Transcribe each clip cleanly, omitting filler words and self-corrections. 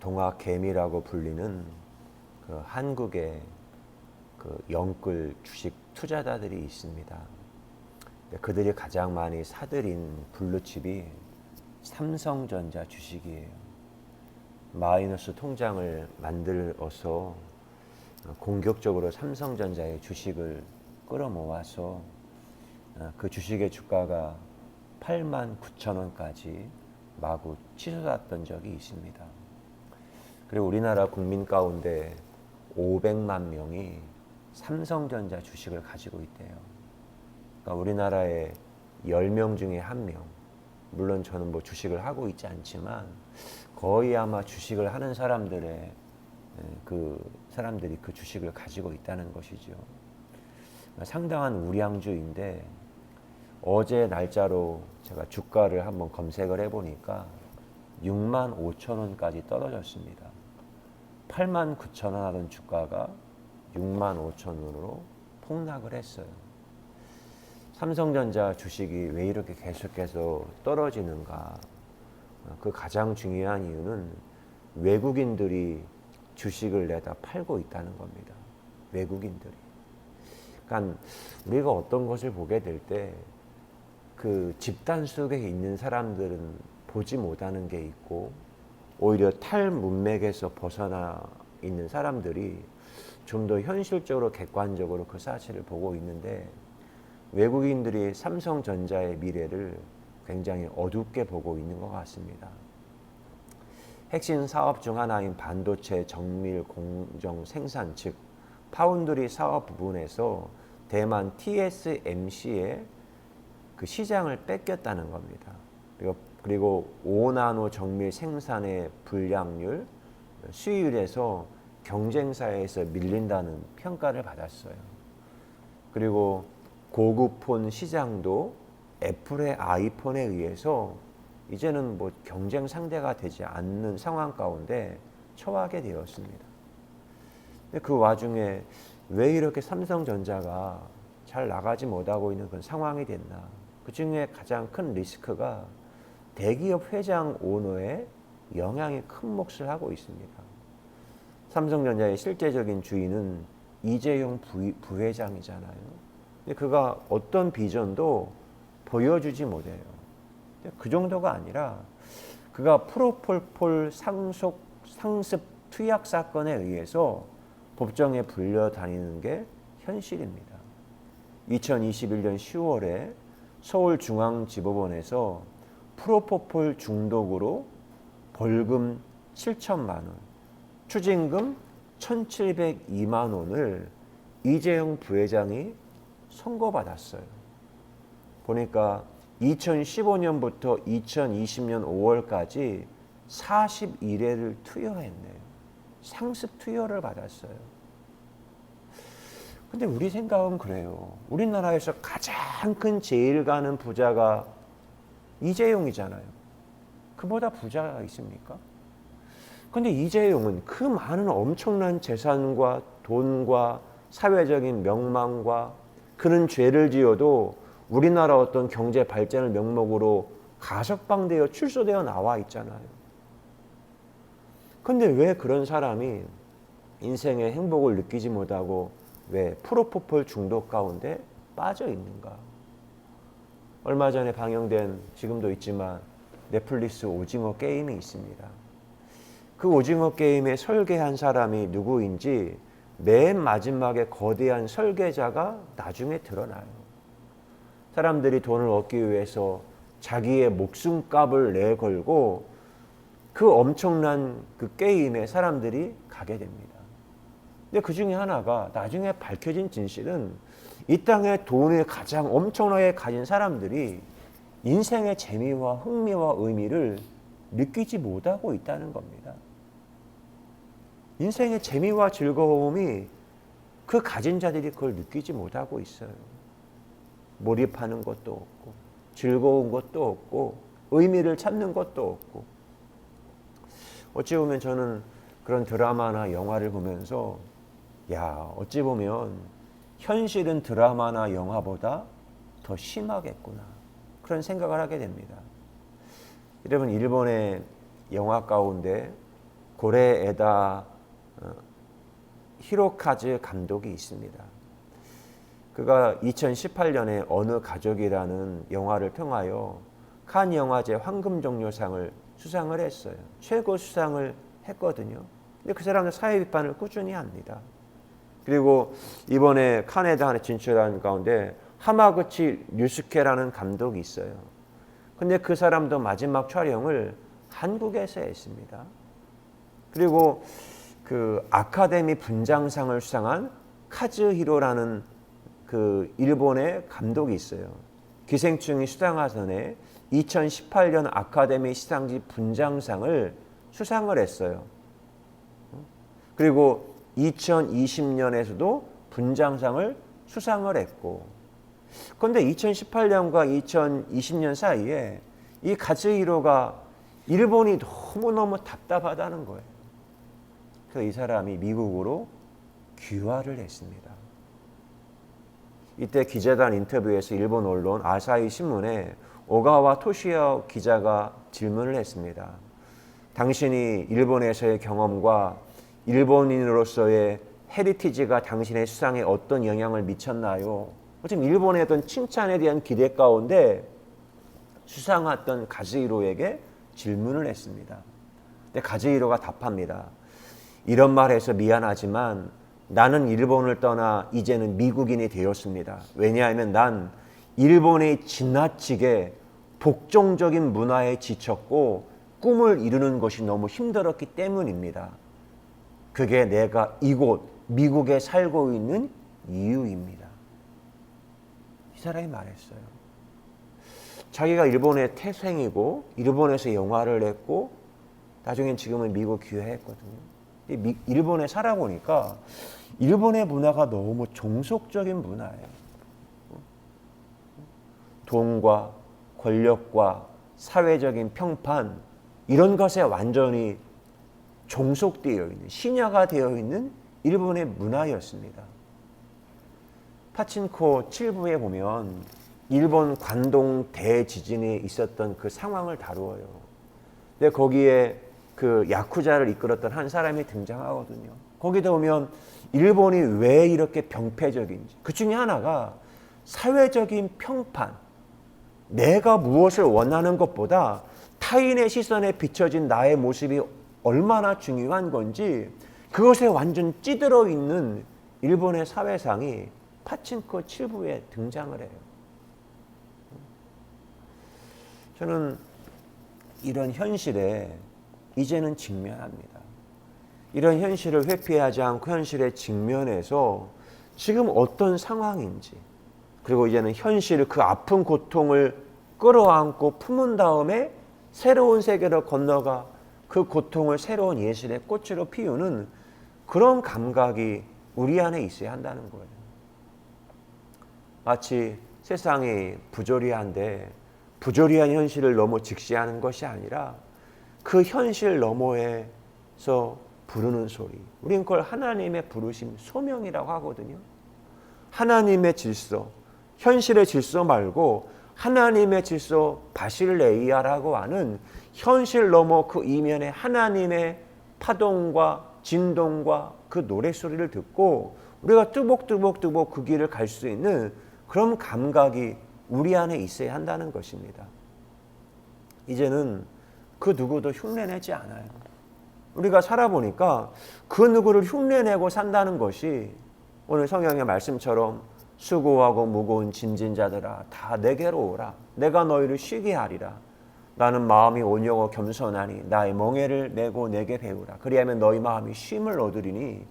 동학개미라고 불리는 그 한국의 그 영끌 주식 투자자들이 있습니다. 그들이 가장 많이 사들인 블루칩이 삼성전자 주식이에요. 마이너스 통장을 만들어서 공격적으로 삼성전자의 주식을 끌어모아서 그 주식의 주가가 89,000원까지 마구 치솟았던 적이 있습니다. 그리고 우리나라 국민 가운데 500만 명이 삼성전자 주식을 가지고 있대요. 그러니까 우리나라의 10명 중에 1명, 물론 저는 뭐 주식을 하고 있지 않지만 거의 아마 주식을 하는 사람들의 사람들이 그 주식을 가지고 있다는 것이죠. 상당한 우량주인데 어제 날짜로 제가 주가를 한번 검색을 해보니까 65,000원까지 떨어졌습니다. 89,000원 하던 주가가 65,000원으로 폭락을 했어요. 삼성전자 주식이 왜 이렇게 계속해서 떨어지는가? 그 가장 중요한 이유는 외국인들이 주식을 내다 팔고 있다는 겁니다. 외국인들이. 그러니까 우리가 어떤 것을 보게 될 때 그 집단 속에 있는 사람들은 보지 못하는 게 있고 오히려 탈문맥에서 벗어나 있는 사람들이 좀 더 현실적으로 객관적으로 그 사실을 보고 있는데 외국인들이 삼성전자의 미래를 굉장히 어둡게 보고 있는 것 같습니다. 핵심 사업 중 하나인 반도체 정밀 공정 생산 즉 파운드리 사업 부분에서 대만 TSMC의 그 시장을 뺏겼다는 겁니다. 그리고 5나노 정밀 생산의 불량률, 수익률에서 경쟁사에서 밀린다는 평가를 받았어요. 그리고 고급폰 시장도 애플의 아이폰에 의해서 이제는 뭐 경쟁 상대가 되지 않는 상황 가운데 처하게 되었습니다. 근데 그 와중에 왜 이렇게 삼성전자가 잘 나가지 못하고 있는 그런 상황이 됐나? 그 중에 가장 큰 리스크가 대기업 회장 오너의 영향이 큰 몫을 하고 있습니다. 삼성전자의 실제적인 주인은 이재용 부회장이잖아요. 근데 그가 어떤 비전도 보여주지 못해요. 그 정도가 아니라 그가 프로폴폴 상습 투약 사건에 의해서 법정에 불려다니는 게 현실입니다. 2021년 10월에 서울중앙지법원에서 프로포폴 중독으로 벌금 7천만 원, 추징금 1,702만 원을 이재용 부회장이 선고받았어요. 보니까 2015년부터 2020년 5월까지 41회를 투여했네요. 상습 투여를 받았어요. 근데 우리 생각은 그래요. 우리나라에서 가장 큰 제일 가는 부자가 이재용이잖아요. 그보다 부자가 있습니까? 근데 이재용은 그 많은 엄청난 재산과 돈과 사회적인 명망과 그는 죄를 지어도 우리나라 어떤 경제 발전을 명목으로 가석방되어 출소되어 나와 있잖아요. 근데 왜 그런 사람이 인생의 행복을 느끼지 못하고 왜 프로포폴 중독 가운데 빠져 있는가? 얼마 전에 방영된 지금도 있지만 넷플릭스 오징어 게임이 있습니다. 그 오징어 게임에 설계한 사람이 누구인지 맨 마지막에 거대한 설계자가 나중에 드러나요. 사람들이 돈을 얻기 위해서 자기의 목숨값을 내걸고 그 엄청난 그 게임에 사람들이 가게 됩니다. 근데 그 중에 하나가 나중에 밝혀진 진실은 이 땅에 돈을 가장 엄청나게 가진 사람들이 인생의 재미와 흥미와 의미를 느끼지 못하고 있다는 겁니다. 인생의 재미와 즐거움이 그 가진 자들이 그걸 느끼지 못하고 있어요. 몰입하는 것도 없고 즐거운 것도 없고 의미를 찾는 것도 없고 어찌 보면 저는 그런 드라마나 영화를 보면서 어찌 보면 현실은 드라마나 영화보다 더 심하겠구나 그런 생각을 하게 됩니다. 여러분 일본의 영화 가운데 고레에다 히로카즈 감독이 있습니다. 그가 2018년에 어느 가족이라는 영화를 통하여 칸 영화제 황금종려상을 수상을 했어요. 최고 수상을 했거든요. 근데 그 사람은 사회 비판을 꾸준히 합니다. 그리고 이번에 칸에다 진출한 가운데 하마구치 류스케라는 감독이 있어요. 근데 그 사람도 마지막 촬영을 한국에서 했습니다. 그리고 그 아카데미 분장상을 수상한 카즈히로라는 그 일본의 감독이 있어요. 기생충이 수상하전에 2018년 아카데미 시상식 분장상을 수상을 했어요. 그리고 2020년에서도 분장상을 수상을 했고, 그런데 2018년과 2020년 사이에 이 카즈히로가 일본이 너무너무 답답하다는 거예요. 그래서 이 사람이 미국으로 귀화를 했습니다. 이때 기자단 인터뷰에서 일본 언론 아사히 신문에 오가와 토시오 기자가 질문을 했습니다. 당신이 일본에서의 경험과 일본인으로서의 헤리티지가 당신의 수상에 어떤 영향을 미쳤나요? 지금 일본의 어떤 칭찬에 대한 기대 가운데 수상했던 카즈히로에게 질문을 했습니다. 근데 카즈히로가 답합니다. 이런 말해서 미안하지만 나는 일본을 떠나 이제는 미국인이 되었습니다. 왜냐하면 난 일본의 지나치게 복종적인 문화에 지쳤고 꿈을 이루는 것이 너무 힘들었기 때문입니다. 그게 내가 이곳 미국에 살고 있는 이유입니다. 이 사람이 말했어요. 자기가 일본의 태생이고 일본에서 영화를 했고 나중엔 지금은 미국 귀화했거든요. 일본에 살아보니까 일본의 문화가 너무 종속적인 문화예요. 돈과 권력과 사회적인 평판 이런 것에 완전히 종속되어 있는, 신화가 되어 있는 일본의 문화였습니다. 파친코 7부에 보면 일본 관동 대지진이 있었던 그 상황을 다루어요. 근데 거기에 그 야쿠자를 이끌었던 한 사람이 등장하거든요. 거기다 보면 일본이 왜 이렇게 병폐적인지 그 중에 하나가 사회적인 평판, 내가 무엇을 원하는 것보다 타인의 시선에 비춰진 나의 모습이 얼마나 중요한 건지 그것에 완전 찌들어 있는 일본의 사회상이 파친코 7부에 등장을 해요. 저는 이런 현실에 이제는 직면합니다. 이런 현실을 회피하지 않고 현실에 직면해서 지금 어떤 상황인지, 그리고 이제는 현실 그 아픈 고통을 끌어안고 품은 다음에 새로운 세계로 건너가 그 고통을 새로운 예술의 꽃으로 피우는 그런 감각이 우리 안에 있어야 한다는 거예요. 마치 세상이 부조리한데 부조리한 현실을 너무 직시하는 것이 아니라 그 현실 너머에서 부르는 소리, 우리는 그걸 하나님의 부르심, 소명이라고 하거든요. 하나님의 질서, 현실의 질서 말고 하나님의 질서 바실레이아라고 하는 현실 너머 그 이면에 하나님의 파동과 진동과 그 노래소리를 듣고 우리가 뚜벅뚜벅 그 길을 갈 수 있는 그런 감각이 우리 안에 있어야 한다는 것입니다. 이제는 그 누구도 흉내내지 않아요. 우리가 살아보니까 그 누구를 흉내내고 산다는 것이 오늘 성경의 말씀처럼 수고하고 무거운 짐진 자들아 다 내게로 오라. 내가 너희를 쉬게 하리라. 나는 마음이 온유하고 겸손하니 나의 멍에를 메고 내게 배우라. 그리하면 너희 마음이 쉼을 얻으리니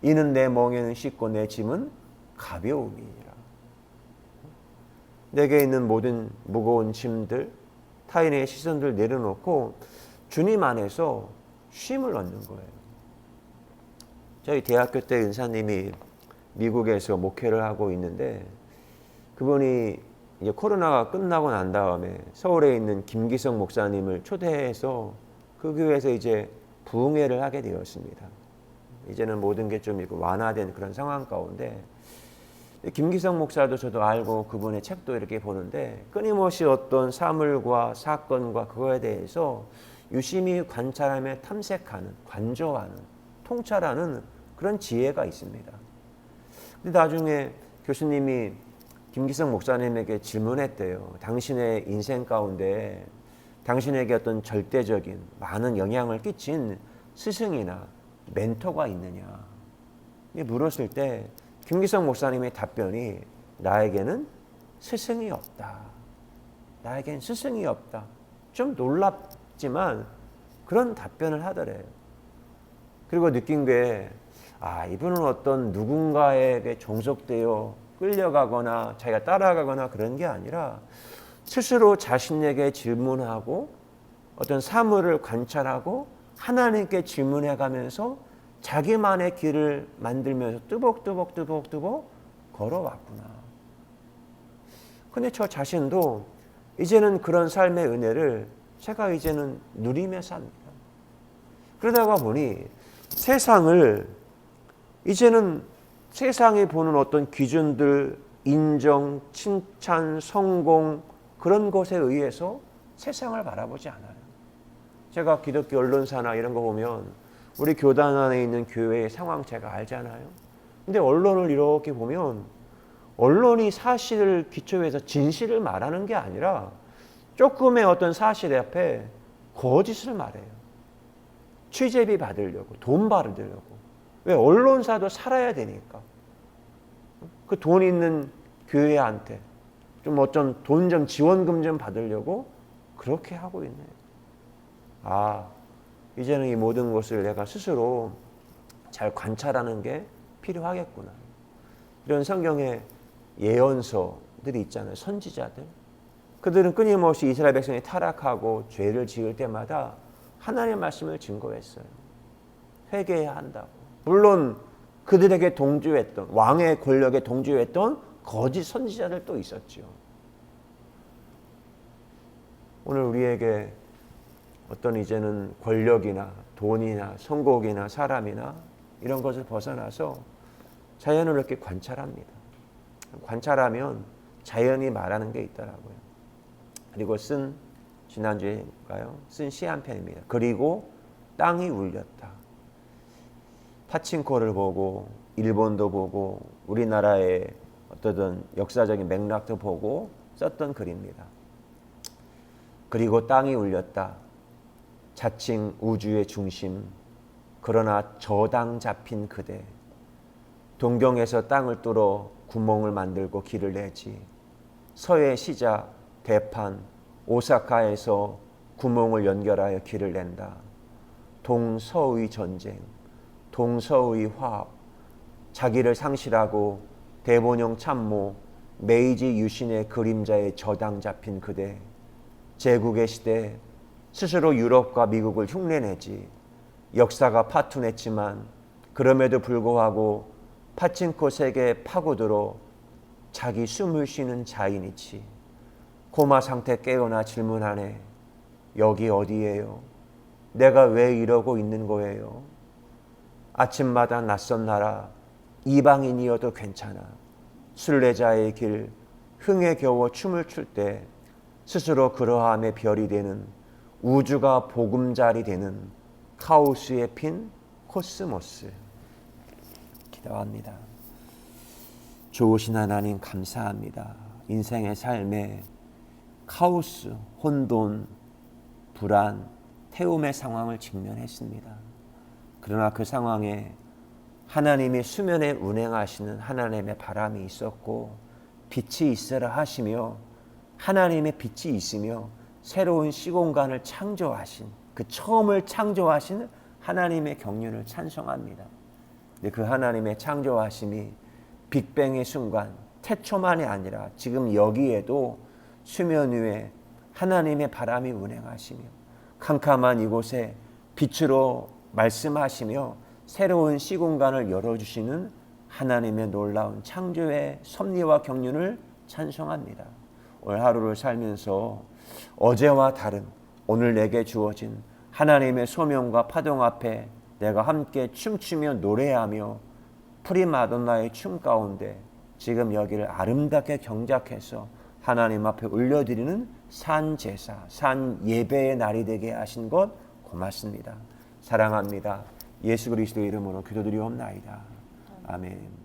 이는 내 멍에는 쉽고 내 짐은 가벼움이니라. 내게 있는 모든 무거운 짐들, 타인의 시선들 내려놓고 주님 안에서 쉼을 얻는 거예요. 저희 대학교 때 은사님이 미국에서 목회를 하고 있는데 그분이 이제 코로나가 끝나고 난 다음에 서울에 있는 김기성 목사님을 초대해서 그 교회에서 이제 부흥회를 하게 되었습니다. 이제는 모든 게 좀 완화된 그런 상황 가운데 김기성 목사도 저도 알고 그분의 책도 이렇게 보는데 끊임없이 어떤 사물과 사건과 그거에 대해서 유심히 관찰하며 탐색하는, 관조하는, 통찰하는 그런 지혜가 있습니다. 근데 나중에 교수님이 김기성 목사님에게 질문했대요. 당신의 인생 가운데 당신에게 어떤 절대적인 많은 영향을 끼친 스승이나 멘토가 있느냐 물었을 때 김기성 목사님의 답변이 나에게는 스승이 없다. 나에겐 스승이 없다. 좀 놀랍지만 그런 답변을 하더래요. 그리고 느낀 게 이분은 어떤 누군가에게 종속되어 끌려가거나 자기가 따라가거나 그런 게 아니라 스스로 자신에게 질문하고 어떤 사물을 관찰하고 하나님께 질문해 가면서 자기만의 길을 만들면서 뚜벅뚜벅 걸어왔구나. 근데 저 자신도 이제는 그런 삶의 은혜를 제가 이제는 누리며 삽니다. 그러다가 보니 세상을 이제는 세상이 보는 어떤 기준들, 인정, 칭찬, 성공 그런 것에 의해서 세상을 바라보지 않아요. 제가 기독교 언론사나 이런 거 보면 우리 교단 안에 있는 교회의 상황 제가 알잖아요. 근데 언론을 이렇게 보면 언론이 사실을 기초해서 진실을 말하는 게 아니라 조금의 어떤 사실 앞에 거짓을 말해요. 취재비 받으려고, 돈 받으려고. 왜? 언론사도 살아야 되니까. 그 돈 있는 교회한테 좀 어떤 돈 좀 지원금 좀 받으려고 그렇게 하고 있네요. 이제는 이 모든 것을 내가 스스로 잘 관찰하는 게 필요하겠구나. 이런 성경의 예언서들이 있잖아요. 선지자들. 그들은 끊임없이 이스라엘 백성이 타락하고 죄를 지을 때마다 하나님의 말씀을 증거했어요. 회개해야 한다고. 물론 그들에게 동조했던, 왕의 권력에 동조했던 거짓 선지자들도 있었죠. 오늘 우리에게 어떤 이제는 권력이나 돈이나 성공이나 사람이나 이런 것을 벗어나서 자연을 이렇게 관찰합니다. 관찰하면 자연이 말하는 게 있더라고요. 그리고 지난주에인가요? 쓴 시 한 편입니다. 그리고 땅이 울렸다. 파친코를 보고 일본도 보고 우리나라의 어떤 역사적인 맥락도 보고 썼던 글입니다. 그리고 땅이 울렸다. 자칭 우주의 중심, 그러나 저당 잡힌 그대. 동경에서 땅을 뚫어 구멍을 만들고 길을 내지. 서해 시작 대판 오사카에서 구멍을 연결하여 길을 낸다. 동서의 전쟁, 동서의 화합, 자기를 상실하고 대본영 참모, 메이지 유신의 그림자에 저당 잡힌 그대. 제국의 시대 스스로 유럽과 미국을 흉내내지. 역사가 파투냈지만 그럼에도 불구하고 파친코 세계에 파고들어 자기 숨을 쉬는 자인이지. 코마 상태 깨어나 질문하네. 여기 어디예요? 내가 왜 이러고 있는 거예요? 아침마다 낯선 나라, 이방인이어도 괜찮아. 순례자의 길, 흥에 겨워 춤을 출 때 스스로 그러함의 별이 되는, 우주가 보금자리 되는 카오스에 핀 코스모스. 기도합니다. 좋으신 하나님 감사합니다. 인생의 삶에 카오스, 혼돈, 불안, 태움의 상황을 직면했습니다. 그러나 그 상황에 하나님이 수면에 운행하시는 하나님의 바람이 있었고 빛이 있으라 하시며 하나님의 빛이 있으며 새로운 시공간을 창조하신 그 처음을 창조하신 하나님의 경륜을 찬송합니다. 근데 그 하나님의 창조하심이 빅뱅의 순간 태초만이 아니라 지금 여기에도 수면 위에 하나님의 바람이 운행하시며 캄캄한 이곳에 빛으로 말씀하시며 새로운 시공간을 열어주시는 하나님의 놀라운 창조의 섭리와 경륜을 찬송합니다. 오늘 하루를 살면서 어제와 다른 오늘 내게 주어진 하나님의 소명과 파동 앞에 내가 함께 춤추며 노래하며 프리마돈나의 춤 가운데 지금 여기를 아름답게 경작해서 하나님 앞에 올려드리는 산 제사, 산 예배의 날이 되게 하신 것 고맙습니다. 사랑합니다. 예수 그리스도의 이름으로 기도드리옵나이다. 아멘.